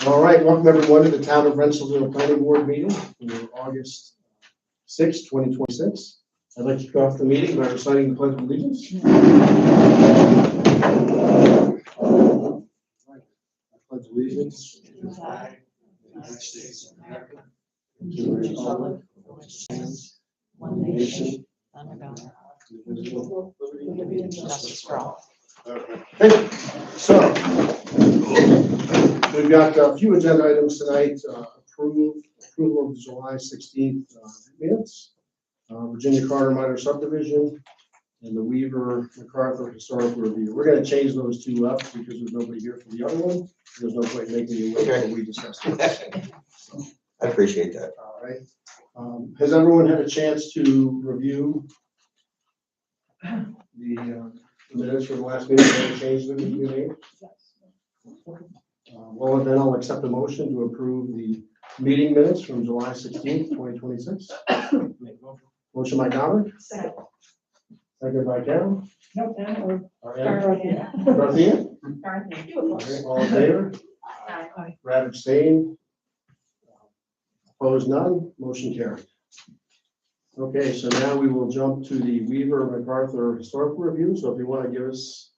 All right, welcome everyone to the Town of Rensselaerville Planning Board meeting for August 6, 2026. I'd like to kick off the meeting by reciting the Pledge of Allegiance. I pledge allegiance to the flag of the United States of America and to the republic for which it stands, one nation, under God, indivisible, with liberty and justice for all. Okay, so we've got a few agenda items tonight. Approval of the July 16th minutes, Virginia Carter Minor Subdivision, and the Weaver MacArthur Historical Review. We're going to change those two up because there's nobody here for the other one. There's no point making you wait until we discuss it. I appreciate that. All right. Has everyone had a chance to review the minutes for the last meeting? Any changes that we made? Well, then I'll accept the motion to approve the meeting minutes from July 16th, 2026. Motion by Goddard. Second. Second by Carol. No, Dorothea. Dorothea. All in favor? Aye. Brad abstained. Opposed, none. Motion carried. Okay, so now we will jump to the Weaver MacArthur Historical Review. So if you want to give us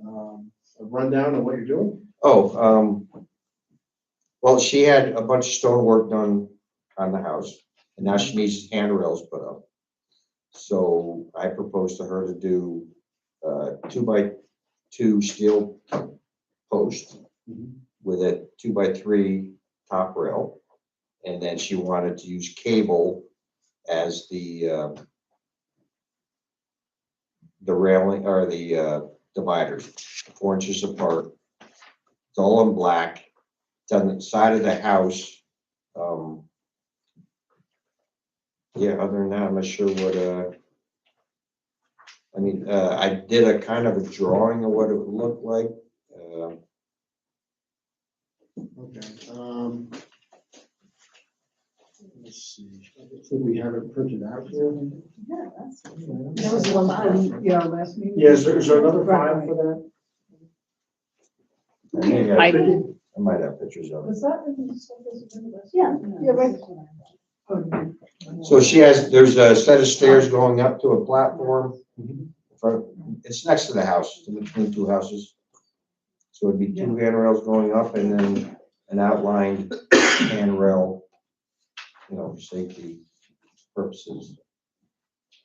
a rundown of what you're doing. Oh, well, she had a bunch of stonework done on the house, and now she needs handrails put up. So I proposed to her to do 2x2 steel post with a 2x3 top rail, and then she wanted to use cable as the railing or the dividers, 4 inches apart. It's all in black. It's on the side of the house. Yeah, other than that, I'm not sure what, I mean, I did a kind of a drawing of what it would look like. Okay. Let's see. I think we have it printed out here. That was the one from, last meeting. Yeah, is there another file for that? Maybe I I might have pictures of it. Was that? Yeah, you're right. So there's a set of stairs going up to a platform. It's next to the house, it's in between two houses. So it'd be two handrails going up and then an outlined handrail, for safety purposes.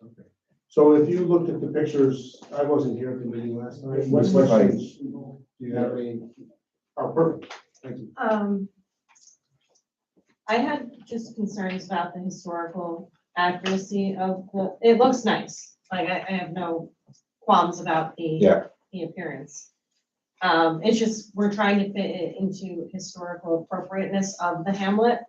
Okay. So if you looked at the pictures, I wasn't here at the meeting last night. What Right. questions do you have any? Oh, perfect. Thank you. I had just concerns about the historical accuracy of it looks nice. Like I have no qualms about the appearance. It's just, we're trying to fit it into historical appropriateness of the hamlet.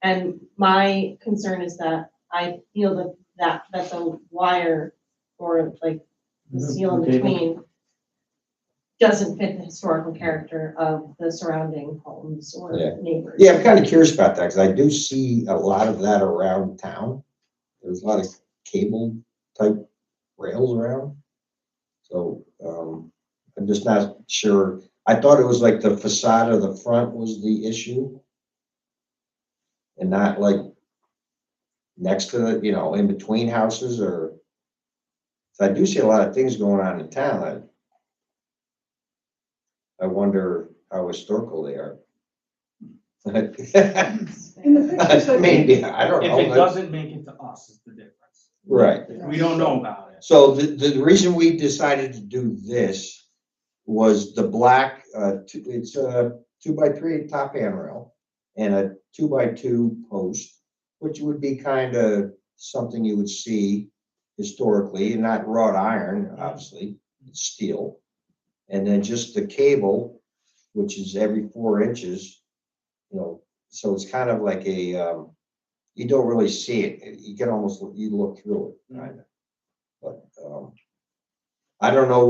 And my concern is that I feel that the wire or like the seal in between doesn't fit the historical character of the surrounding homes or neighbors. Yeah, I'm kind of curious about that because I do see a lot of that around town. There's a lot of cable type rails around. So I'm just not sure. I thought it was like the facade of the front was the issue and not like next to the, in between houses or. So I do see a lot of things going on in town. I wonder how historical they are. Maybe, I don't know. If it doesn't make it to us, is the difference. Right. We don't know about it. So the reason we decided to do this was the black, it's a 2x3 top handrail and a 2x2 post, which would be kind of something you would see historically, and not wrought iron, obviously, it's steel. And then just the cable, which is every 4 inches, so it's kind of like a, you don't really see it. You can almost, you look through it, kind of. But I don't know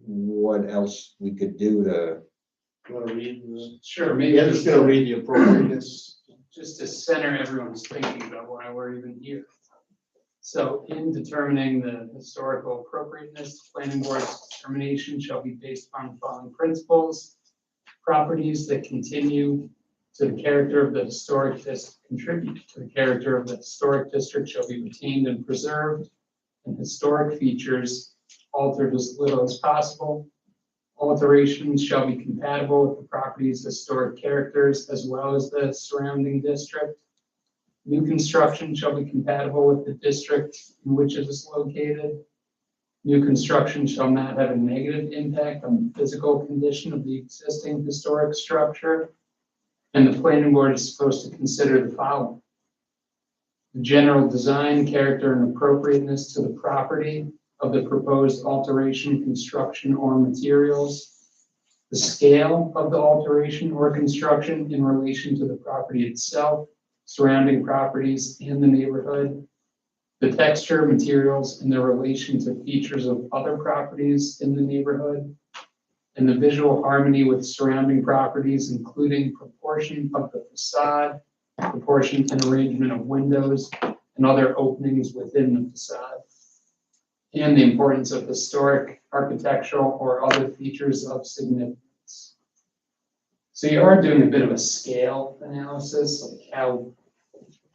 what else we could do to. You want to read? Sure, maybe Yeah, just going to read the appropriateness. just to center everyone's thinking about why we're even here. So in determining the historical appropriateness, the planning board's determination shall be based upon the following principles. Properties that continue to the character of the historic district, contribute to the character of the historic district shall be retained and preserved, and historic features altered as little as possible. Alterations shall be compatible with the property's historic characters as well as the surrounding district. New construction shall be compatible with the district in which it is located. New construction shall not have a negative impact on the physical condition of the existing historic structure. And the planning board is supposed to consider the following: the general design, character, and appropriateness to the property of the proposed alteration, construction, or materials, the scale of the alteration or construction in relation to the property itself, surrounding properties, and the neighborhood, the texture, materials, and their relation to features of other properties in the neighborhood, and the visual harmony with surrounding properties, including proportion of the facade, proportion and arrangement of windows and other openings within the facade, and the importance of historic, architectural, or other features of significance. So you are doing a bit of a scale analysis, like how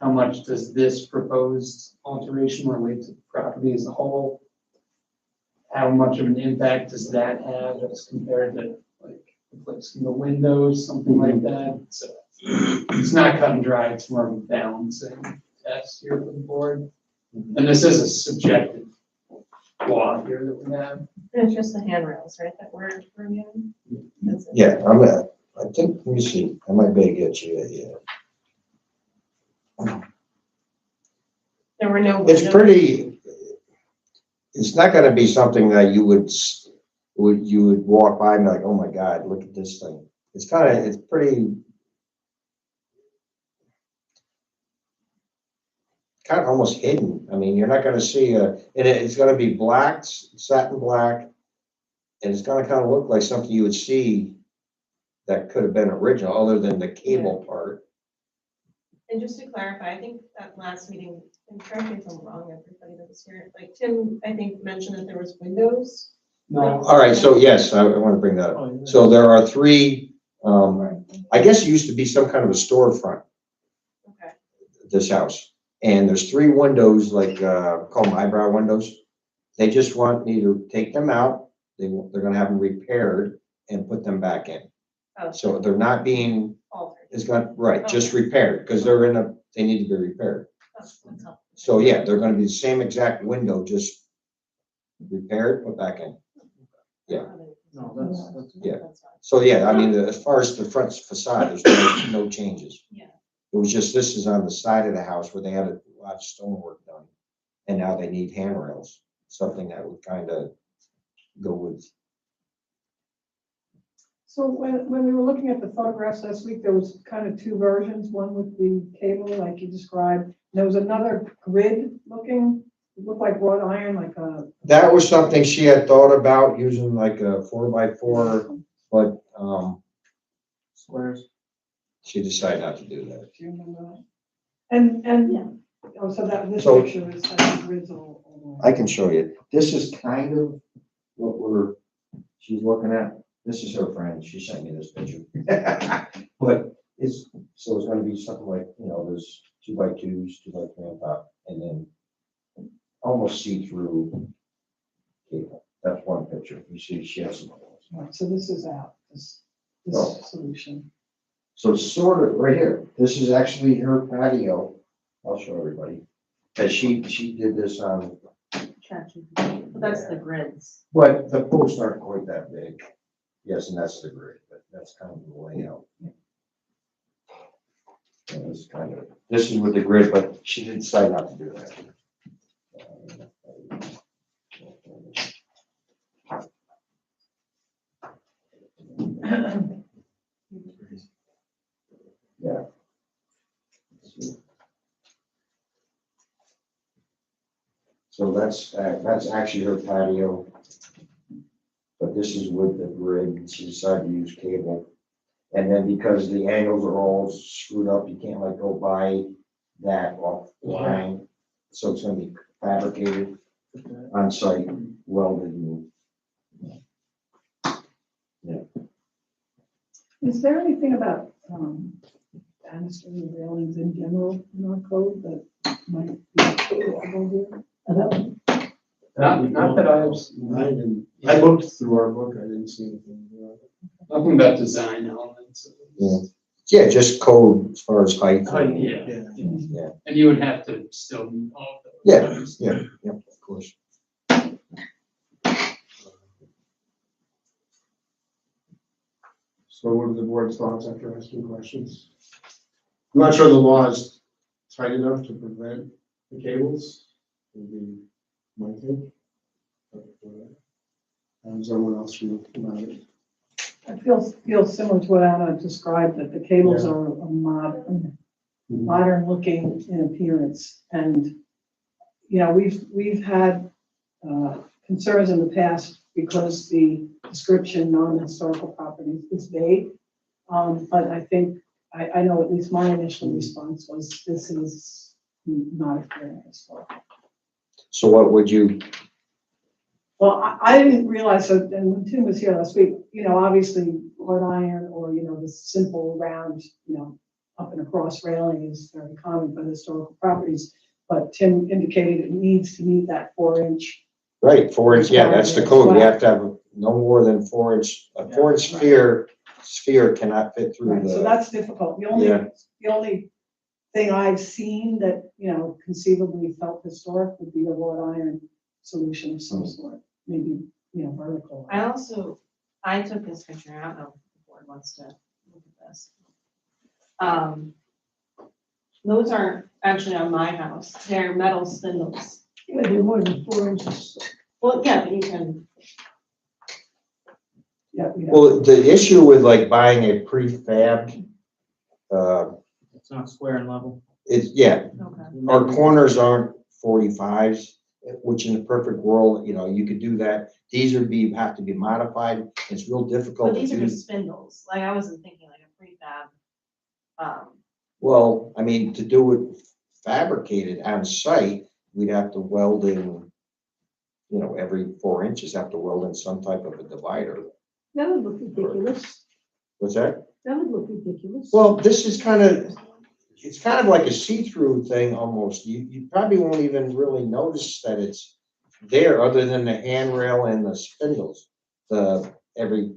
much does this proposed alteration relate to the property as a whole? How much of an impact does that have as compared to like replacing the windows, something like that? So it's not cut and dry, it's more of a balancing test here for the board. And this is a subjective law here that we have. And it's just the handrails, right, that we're reviewing? That's it. Yeah, I think, let me see, I might be able to get you, There were no it's windows. pretty, it's not gonna be something that you would walk by and be like, oh my God, look at this thing. It's pretty kind of almost hidden. I mean, you're not gonna see and it's gonna be black, satin black, and it's gonna kind of look like something you would see that could have been original, other than the cable part. And just to clarify, I think that last meeting, and correct me if I'm wrong, everybody that was here, like Tim, I think mentioned that there was windows. No. All right, so yes, I want to bring that up. So there are three, I guess it used to be some kind of a storefront, Okay, this house. And there's three windows, like, call them eyebrow windows. They just want me to take them out. They're gonna have them repaired and put them back in. oh, So they're not being, altered. it's got, right, just repaired, because they need to be repaired. Oh, that's helpful. So yeah, they're gonna be the same exact window, just repaired, put back in. Yeah. No, that's. Yeah. That's fine. So yeah, I mean, as far as the front facade, there's no changes. Yeah. It was just, this is on the side of the house where they had a lot of stonework done. And now they need handrails, something that would kind of go with. So when we were looking at the photographs last week, there was kind of two versions, one with the cable like you described. There was another grid looking, it looked like wrought iron, like a. That was something she had thought about using like a 4x4, but, Squares. she decided not to do that. Do you remember that? And, oh, so that, this So- picture is like grids all. I can show you. This is kind of what she's looking at. This is her friend. She sent me this picture. But it's gonna be something like, there's 2x2s, 2x3 on top, and then almost see-through cable. That's one picture. You see, she has some. Right, so this is out, this No. solution. So it's sort of right here. This is actually her patio. I'll show everybody. Cause she did this on, But that's the grids. but the posts aren't quite that big. Yes, and that's the grid, but that's kind of the layout. And this is with the grid, but she did decide not to do that. Yeah. So that's actually her patio. But this is with the grid, she decided to use cable. And then because the angles are all screwed up, you can't like go by that off line. So it's gonna be fabricated on site, welded. Is there anything about, banister railings in general in our code that might be applicable here? Not that I've seen. I looked through our book, I didn't see anything. Nothing about design elements. Yeah, just code as far as height. Yeah, Yeah, and you would have to still meet all of yeah, those. yeah, of course. So what are the board's thoughts after asking questions? I'm not sure the law is tight enough to prevent the cables, would be my take. How does everyone else feel about it? I feel similar to what Anna described, that the cables Yeah. are a modern looking in appearance. And, you know, we've had concerns in the past because the description non-historical properties is vague. But I think, I know at least my initial response was, this is not a very historical. So what would you, Well, I didn't realize, so, and when Tim was here last week, you know, obviously wrought iron or, you know, the simple round, you know, up and across railing is very common for historical properties. But Tim indicated it needs to meet that 4-inch. right, 4 inch, yeah, that's the code. You have to have no more than 4 inch, a 4 inch sphere cannot fit through Right, so the, that's difficult. Yeah. The only thing I've seen that, you know, conceivably felt historic would be a wrought iron solution of some sort, maybe, you know, vertical. I took this picture, I don't know if the board wants to look at this. Those aren't actually on my house, they're metal spindles. Yeah, they're more than 4 inches. Well, yeah, but you can, Yeah, we have. well, the issue with like buying a prefab, It's not square and level. it's, yeah, okay. our corners aren't 45s, which in the perfect world, you know, you could do that. These have to be modified. It's real difficult But to these are do. just spindles, like I wasn't thinking like a prefab. Well, I mean, to do it fabricated on site, we'd have to weld in, you know, every 4 inches, have to weld in some type of a divider. That would look ridiculous. What's that? That would look ridiculous. Well, this is it's kind of like a see-through thing almost. You probably won't even really notice that it's there other than the handrail and the spindles. Every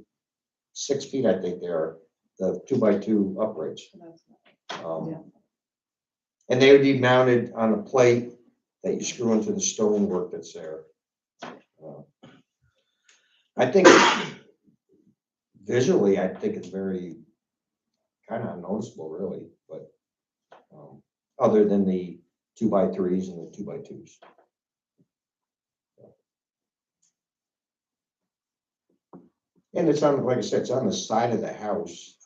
6 feet, I think they are, the 2x2 uprights. Yeah. And they would be mounted on a plate that you screw into the stonework that's there. I think visually, I think it's very kind of unnoticeable, really, but other than the 2x3s and the 2x2s. And it's on, like I said, it's on the side of the house.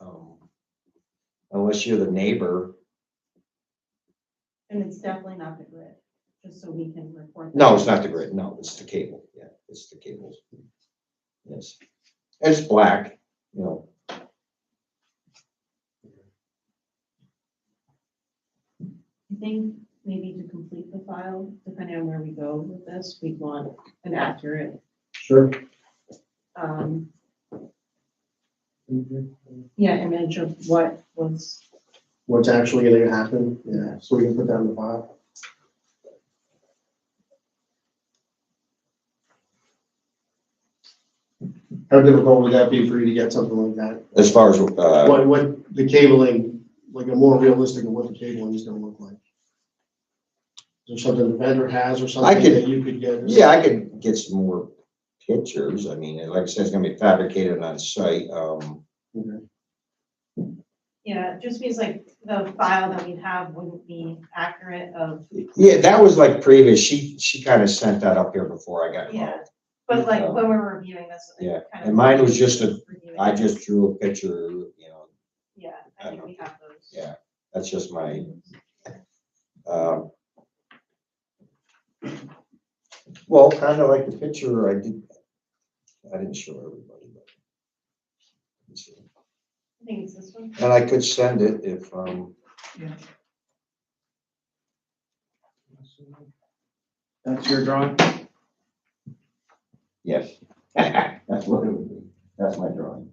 Unless you're the neighbor. And it's definitely not the grid, just so we can report. No, that. it's not the grid. No, it's the cable. Yeah, it's the cables. Yes. It's black, you know. I think maybe to complete the file, depending on where we go with this, we want an accurate, Sure. image of what was. What's actually gonna happen, yeah, so we can put that in the file. How difficult would that be for you to get something like that? As far as What the cabling, like a more realistic of what the cabling is gonna look like? Is there something the vendor has or something could- that you could get? yeah, I could get some more pictures. I mean, like I said, it's gonna be fabricated on site. Okay. Yeah, just because like the file that we have wouldn't be accurate of, Yeah, that was like previous. She kind of sent that up here before I got yeah. involved. But like when we're reviewing this. it Yeah, kind of- and mine was just reviewing I it. just drew a picture, you know, Yeah, I think we have those. yeah, that's just my, um, well, kind of like the picture I didn't show everybody, but. Let's see. I think it's this one. And I could send it if, That's your drawing? Yes, that's what it would be. That's my drawing.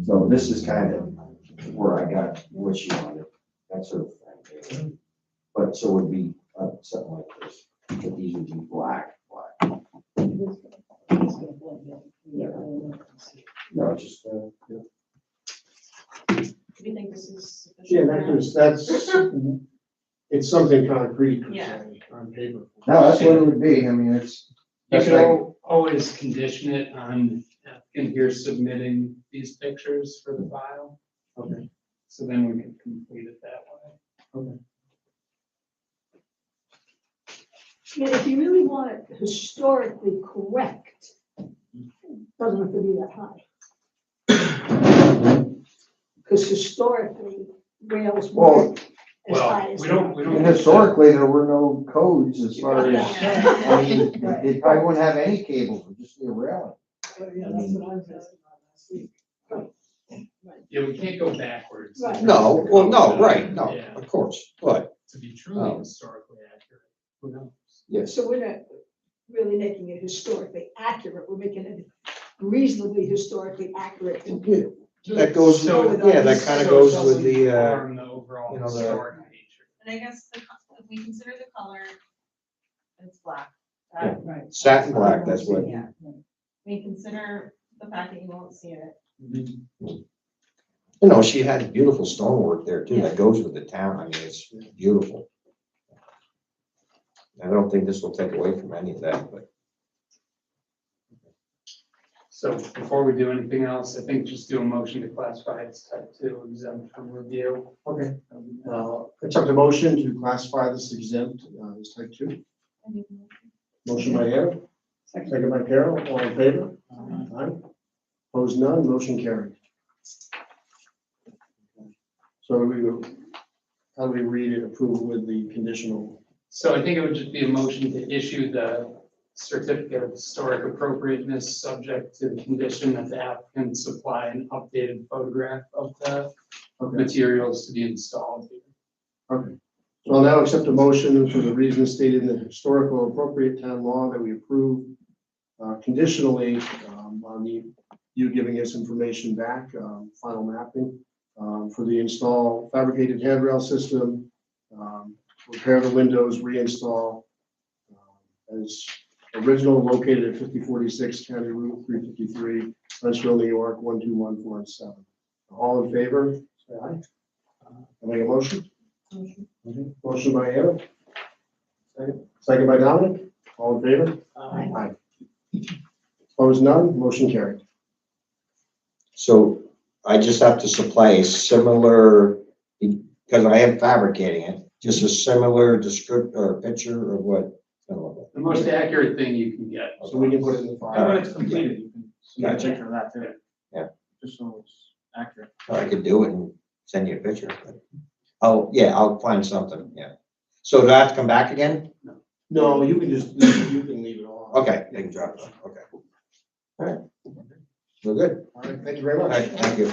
So this is kind of where I got what she wanted, that sort of thing. But so it would be something like this, but these would be black. No, just, Do you think this is Yeah, sufficient? that's, it's something concrete, per Yeah. se, on paper. no, that's what it would be. I mean, it's, You that's could like, always condition it on applicant here submitting these pictures for the file. Okay. So then we can complete it that way. And if you really want it historically correct, it doesn't have to be that high. Because historically, rails Well, weren't as Well, high as. we don't. and historically, there were no codes as far as, Yeah. I mean, they probably wouldn't have any cables, would just be a railing. Yeah, that's what I was asking about last week. Yeah, we can't go backwards. Right. No, well, no, right, no, Yeah. of course, but, To be truly Oh. historically accurate. Who knows? yes. So we're not really making it historically accurate, we're making it reasonably historically accurate. That goes, So- yeah, that kind of So goes it with doesn't the, harm the overall you know, the- historic nature. And I guess if we consider the color, it's black. Yeah. Right. satin black, that's what, Yeah. We consider the fact that you won't see it. you know, she had beautiful stonework there too, that goes with the town, I mean, it's beautiful. I don't think this will take away from any of that, but. So before we do anything else, I think just do a motion to classify it as type 2 exempt from review. Okay. Accept a motion to classify this exempt as type 2. Motion by Aaron, second by Carol, all in favor? Aye. Opposed, none, motion carried. So how do we read it, approve with the conditional? So I think it would just be a motion to issue the certificate of historic appropriateness, subject to the condition that the applicant supply an updated photograph of the Okay. materials to be installed here. Okay. So I'll now accept a motion for the reasons stated in the historical appropriate town law that we approve conditionally on you giving us information back, final mapping, for the install fabricated handrail system, repair the windows, reinstall as original, located at 5046 County Route 353, Huntsville, New York, 12147. All in favor, say aye. Can I make a motion? Motion by Anna. Second by Dominic. All in favor? Aye. Opposed, none. Motion carried. So I just have to supply a similar, because I am fabricating it, just a similar description or picture of what. The most accurate thing you can get. So we can put it in the And file. when it's completed, you can see a Gotcha. picture of that too. Yeah. Just so it's accurate. I could do it and send you a picture. But I'll find something, yeah. So do I have to come back again? No, you can just, you can leave it on. Okay, they can drop it, okay. All right, we're good. All right, thank you very All much. right, thank you.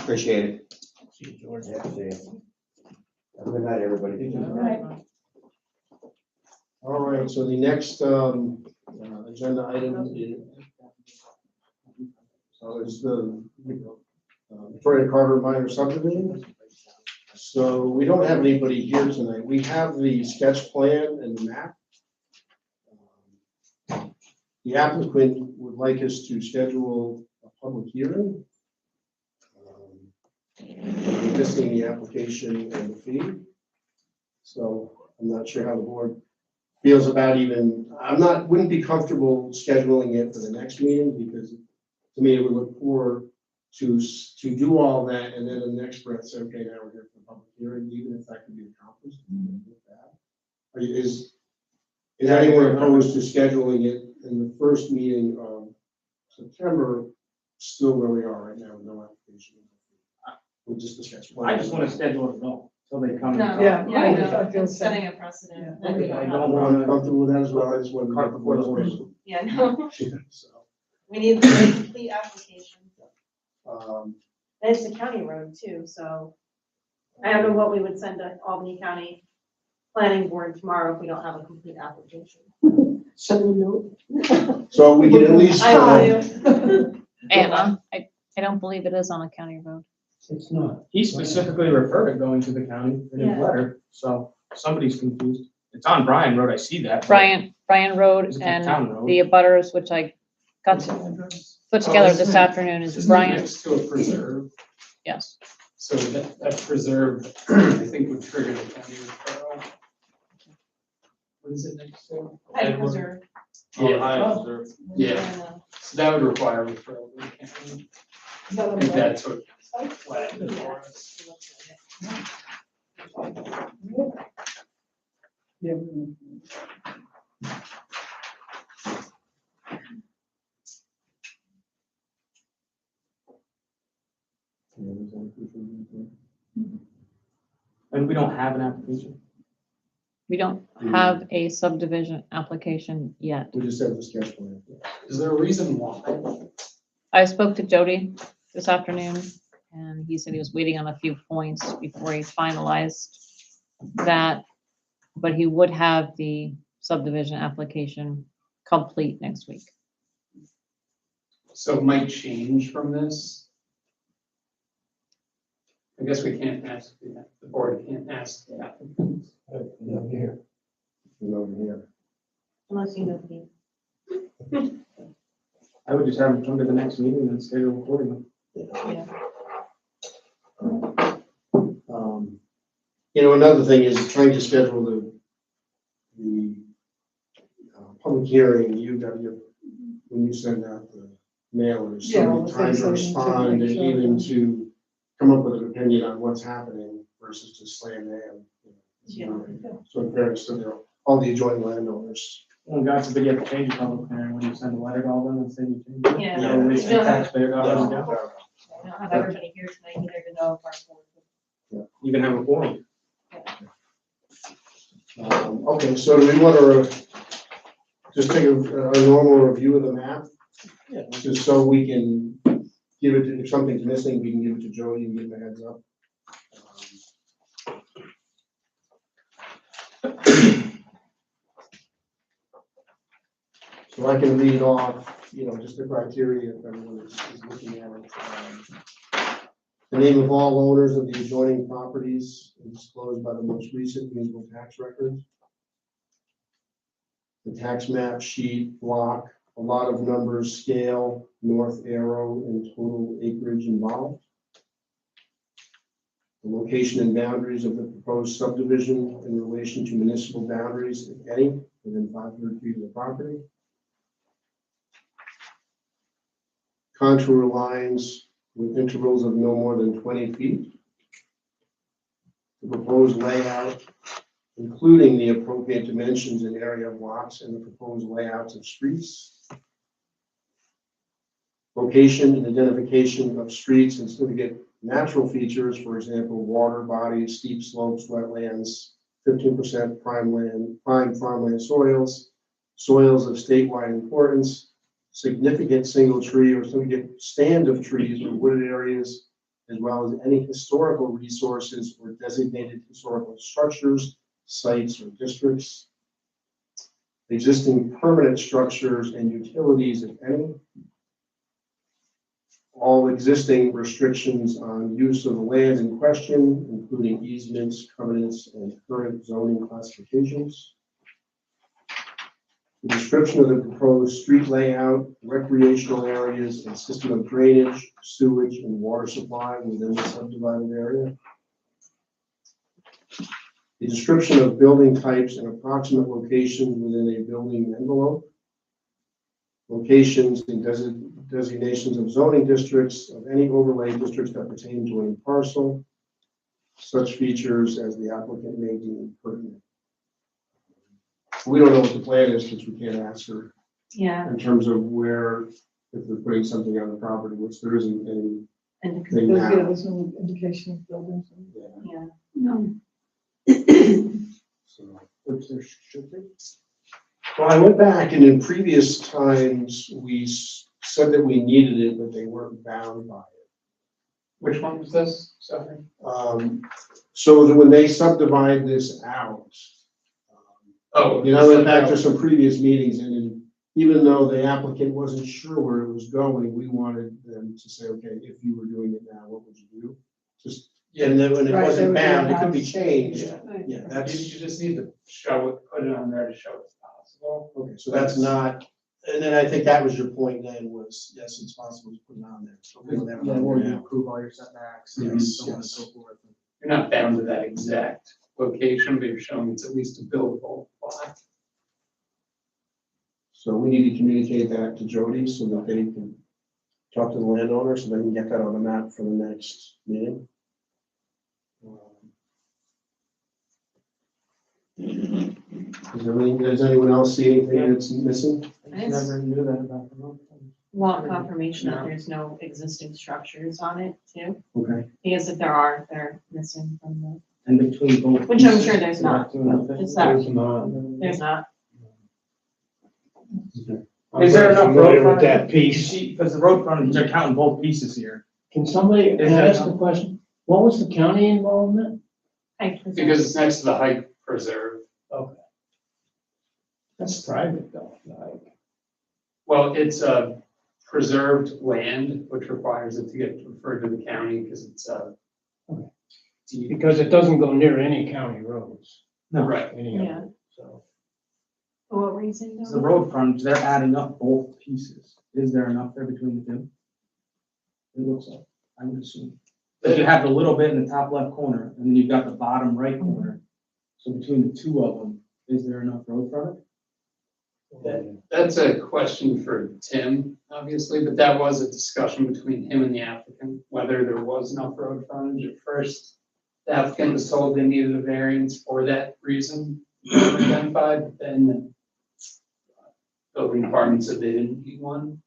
Appreciate it. See you, George. Yeah, see you. Have a good night, everybody. All right, so the next agenda item is, so it's the Victoria Carver minor subdivision. So we don't have anybody here tonight. We have the sketch plan and the map. The applicant would like us to schedule a public hearing. Listing the application and the fee. So I'm not sure how the board feels about wouldn't be comfortable scheduling it for the next meeting because to me, it would look poor to do all that and then the next breath say, okay, now we're here for the public hearing, even if that could be accomplished. Is anyone opposed to scheduling it in the first meeting of September, still where we are right now, with no application? We'll just discuss. I just want to schedule it all, so they come. No, Yeah, yeah, I I just- I know, feel it's so. setting a precedent. Yeah. that- I don't I'm comfortable with that as well. I just want to Cart before the horse. Yeah, no, So, we need the complete application. um, And it's a county road too, so I don't know what we would send to Albany County planning board tomorrow if we don't have a complete application. Send a note. So we can at least, I will. Anna, I don't believe it is on a county road. It's not. He specifically referred to going to the county in his Yeah. letter, so somebody's confused. It's on Bryan Road, I see that. but Brian Road it's a and town road. the abutters, which I got to put together isn't this it- afternoon, is Isn't it Brian, next to a preserve? yes. So that preserve, I think would trigger the county referral. What is it next to? Peg Edward? Reserve. Yeah, yeah, so that would require referral to the county. I think that's what flagged it for us. Yeah. And we don't have an application. We don't have a subdivision application yet. we just have the sketch plan. Is there a reason why? I spoke to Jody this afternoon, and he said he was waiting on a few points before he finalized that, but he would have the subdivision application complete next week. So it might change from this? I guess we can't ask, the board can't ask the applicant. Not here. And over here. Unless you know the. I would just have him come to the next meeting and schedule accordingly. Another thing is trying to schedule the public hearing, when you send out the mailers, Yeah, so all the the time things to that we need to respond and make sure. even to come up with an opinion on what's happening versus just slam them. So in fairness to all the adjoining landowners. Well, God forbid you have to change a public hearing, when you send a letter to all of them and say you changed it. Yeah. You know, waste your taxpayer dollars. I don't have everybody here tonight either to know if our board. You can have a forum. Okay, so do we want to just take a normal review of the map? Yeah. Just so we can give it, if something's missing, we can give it to Jody and give him a heads up. So I can read off, just the criteria if everyone is looking at it. The name of all owners of the adjoining properties is disclosed by the most recent municipal tax record. The tax map sheet, block, a lot of numbers, scale, north arrow, and total acreage involved. The location and boundaries of the proposed subdivision in relation to municipal boundaries, if any, within 500 feet of the property. Contour lines with intervals of no more than 20 feet. The proposed layout, including the appropriate dimensions and area of lots and the proposed layouts of streets. Location and identification of streets and significant natural features, for example, water bodies, steep slopes, wetlands, 15% prime farmland soils, soils of statewide importance, significant single tree or significant stand of trees or wooded areas, as well as any historical resources or designated historical structures, sites, or districts. Existing permanent structures and utilities, if any. All existing restrictions on use of the land in question, including easements, covenants, and current zoning classifications. The description of the proposed street layout, recreational areas, and system of drainage, sewage, and water supply within the subdivided area. The description of building types and approximate locations within a building envelope. Locations and designations of zoning districts of any overlay districts that pertain to any parcel. Such features as the applicant may deem pertinent. We don't know what the plan is because we can't ask her Yeah. in terms of where, if they're putting something on the property, which there isn't any And, thing Those give now. us an indication of buildings. yeah. No. So, Which there should be. well, I went back and in previous times, we said that we needed it, but they weren't bound by it. Which one was this? Sorry. So that when they subdivide this out, Oh. You know, I went back to some previous meetings and even though the applicant wasn't sure where it was going, we wanted them to say, okay, if you were doing it now, what would you do? Just, and then when it Right, there wasn't would be a bound, it could be house. changed. Right. Yeah, that's, You just need to show it, put it on there to show it's possible. okay, so that's not, and then I think that was your point then was, yes, it's possible to put it on there. So we don't have it Yeah, on or there you now. approve all your setbacks Yes, and so on and yes. so forth. You're not bound to that exact location, but you're showing it's at least a buildable lot. So we need to communicate that to Jody so that they can talk to the landowner, so they can get that on the map for the next meeting. Does anyone else see anything that's missing? I just never knew that about the road. Want confirmation that there's no existing structures on it too, Okay. because if there are, they're missing from the, And between both. which I'm pieces, sure there's not, but it's not, there's not. there's not. Is there enough road with that frontage? piece? Because the road frontage, they're counting both pieces here. Can somebody Is there ask enough? the question? What was the county involvement? Because it's next to the hike preserve. Okay. That's private though, like. Well, it's a preserved land, which requires it to get referred to the county because it's Okay. deed. Because it doesn't go near any county roads, No. Right. any of Yeah. them, so. What were you saying? The road frontage, they're adding up both pieces. Is there enough there between the two? It looks like, I would assume. But you have the little bit in the top left corner, and then you've got the bottom right corner. So between the two of them, is there enough road frontage? That's a question for Tim, obviously, but that was a discussion between him and the applicant, whether there was enough road frontage at first. The applicant was told they needed a variance for that reason identified, but then the building department said they didn't need one.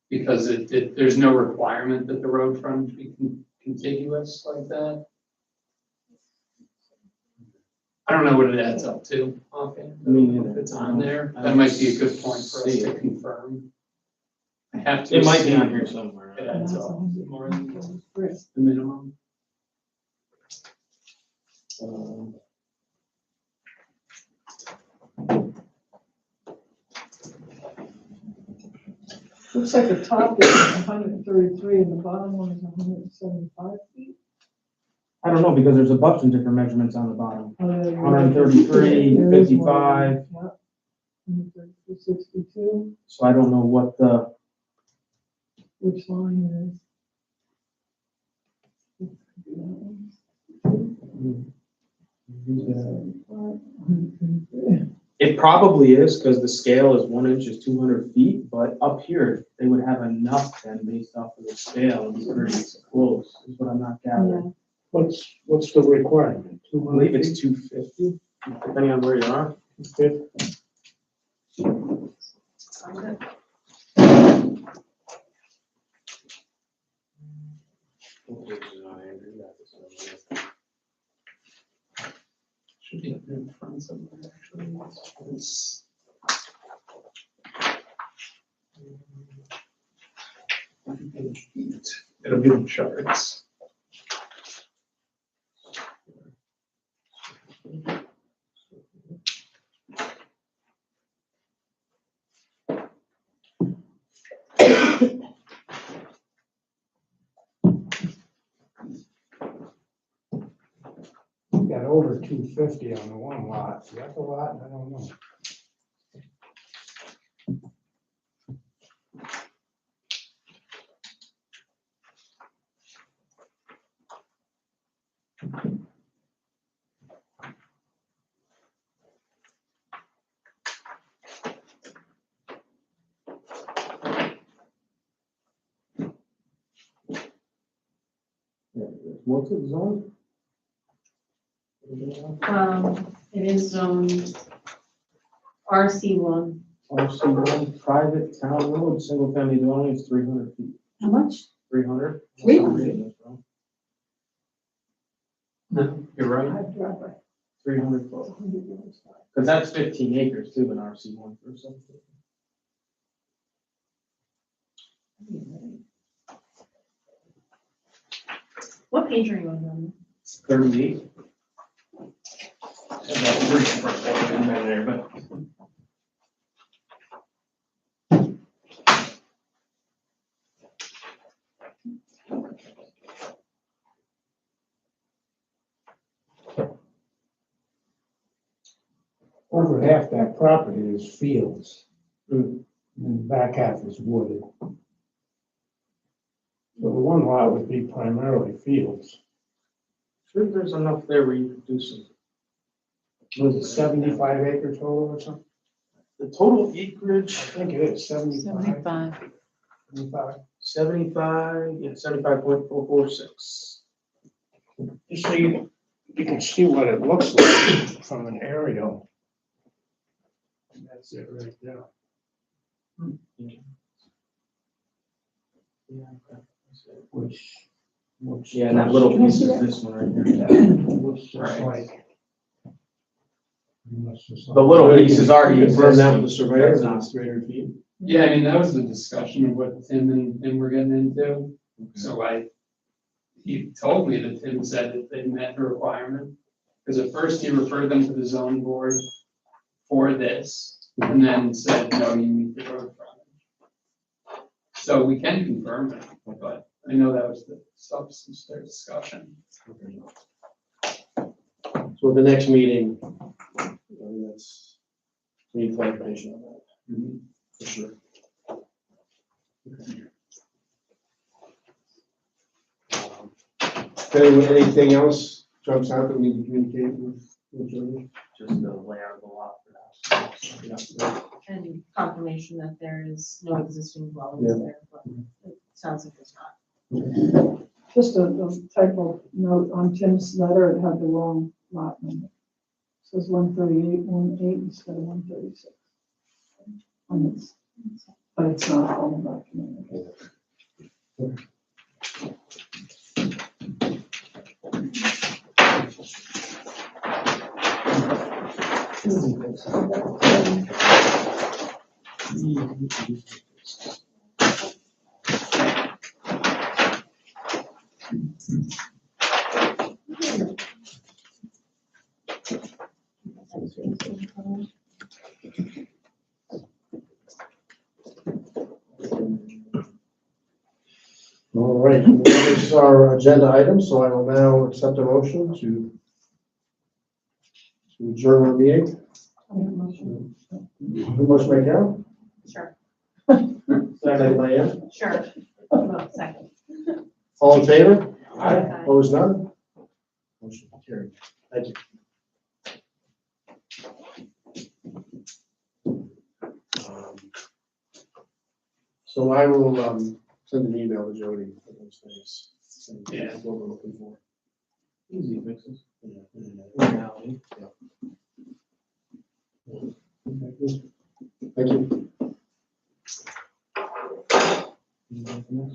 Because there's no requirement that the road frontage be contiguous like that. I don't know what it adds up to, offhand. Me neither. If it's on there, that might be a good point for us to confirm. I have to. It might be on assume here somewhere. It adds up more than the minimum. Looks like the top is 133 and the bottom one is 175 feet. I don't know, because there's a bunch of different measurements on the bottom. 133, 133, 55. 132, 62, So I don't know what the, which line is? it probably is, because the scale is 1 inch is 200 feet, but up here, they would have enough then based off of the scale, and be pretty close, is what I'm not gathering. What's the requirement? I believe it's 250, depending on where you are. Should be up there in front somewhere, actually. It's- It'll be in charts. Got over 250 on the one lot. Is that the lot? I don't know. What's it zone? It is zoned RC1. RC1, private town road, single family dwelling is 300 feet. How much? 300? 300? No, you're right. I drive by 300 foot. 100 yards. Because that's 15 acres too in RC1 for something. What page are you on? 38. And that's 3 front. haven't been there, but. Over half that property is fields. And the back half is wooded. So the one lot would be primarily fields. Sure, there's enough there where you could do some. Was it 75 acre total or something? The total I acreage, think it is 75. 75. 75. 75.446. Just so you can see what it looks like from an aerial. That's it right there. Which Yeah, and that little piece is this one right here. looks just Right. like. Looks just like- The little piece is already Confirm that with the existing. surveyor, That's that not- it's 300 feet. Yeah, I mean, that was the discussion of what Tim and Tim were getting into. So he told me that Tim said that they met the requirement. Because at first he referred them to the zoning board for this, and then said, no, you meet the road frontage. So we can confirm it, but I know that was the substance of their discussion. So at the next meeting, that's, we need clarification on that, for sure. Anything else jumps out that we need to communicate with Jody? Just the layout of the lot for that. Yeah. And confirmation that there is no existing dwellings there, but it sounds like there's not. Just a typo note on Tim's letter, it had the wrong lot number. It says 13818 instead of 136. But it's not on the document. All right, this is our agenda item, so I will now accept a motion to adjourn our meeting. Motion by Carol, Sure, second by Ann. sure. Well, second. All in favor? Aye. Opposed, none? Motion carried. Thank you. So I will send an email to Jody for those things. Yeah. What we're looking for. Easy fixes. Yeah. Thank you. Anything else?